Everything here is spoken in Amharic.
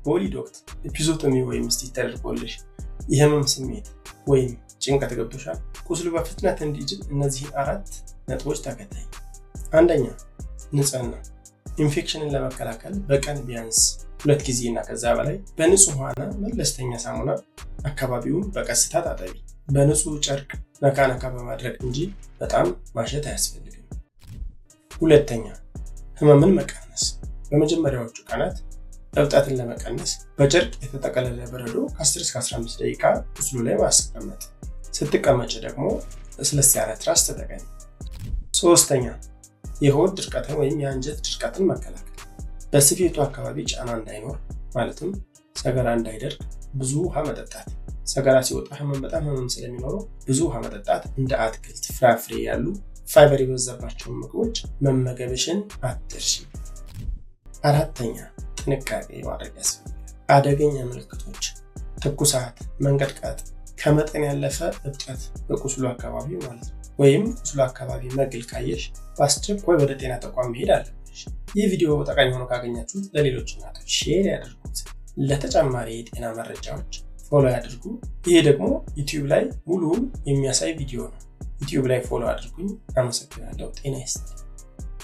በወሊድ ወቅት ኤፒዞቶሚ ወይም ስቲች ተደርጎልሽ የህመም ስሜት ወይም ጭንቀት ገብቶሻል? ቁስሉ በፍጥነት እንዲድን እነዚህን 4 ነጥቦች ተከታይ። አንደኛ፣ ንጽህና። ኢንፌክሽንን ለመከላከል በቀን ቢያንስ 2 ጊዜ እና ከዛ በላይ በንጹህ ውሃና መለስተኛ ሳሙና አካባቢውን በቀስታ ታጠቢ። በንጹህ ጨርቅ ነካ በማድረግ እንጂ በጣም ማሸት አያስፈልግም። ሁለተኛ፣ ህመምን መቀነስ። በመጀመሪያዎቹ ቀናት እብጠትን ለመቀነስ በጨርቅ የተጠቀለለ በረዶ ከ10 እስከ 15 ደቂቃ ቁስሉ ላይ ማስቀመጥ። ስትቀመጭ ደግሞ ለስለስ ያለ ትራስ ተጠቀሚ። ሶስተኛ፣ የሆድ ድርቀትን ወይም የአንጀት ድርቀትን መከላከል። በስፌቱ አካባቢ ጫና እንዳይኖር ማለትም ሰገራ እንዳይደርቅ ብዙ ውሃ መጠጣት። ሰገራ ሲወጣ በጣም ህመም ስለሚኖረው ብዙ ውሃ መጠጣት፣ እንደ አትክልት፣ ፍራፍሬ ያሉ ፋይበር የበዛባቸውን ምግቦች መመገብሽን አትርሺ። አራተኛ፣ ጥንቃቄ ማድረግ ያስፈልጋል። አደገኛ ምልክቶች፣ ትኩሳት፣ መንቀጥቀጥ፣ ከመጠን ያለፈ እብጠት በቁስሉ አካባቢ ማለት ነው፣ ወይም ቁስሉ አካባቢ መግል ካየሽ በአስቸኳይ ወደ ጤና ተቋም መሄድ አለብሽ። ይህ ቪዲዮ ጠቃሚ ሆኖ ካገኛችሁት ለሌሎች እናቶች ሼር ያድርጉት። ለተጨማሪ የጤና መረጃዎች ፎሎ ያድርጉ። ይሄ ደግሞ ዩቲዩብ ላይ ሙሉውን የሚያሳይ ቪዲዮ ነው። ዩቲዩብ ላይ ፎሎ አድርጉኝ። አመሰግናለሁ። ጤና ይስጥልኝ።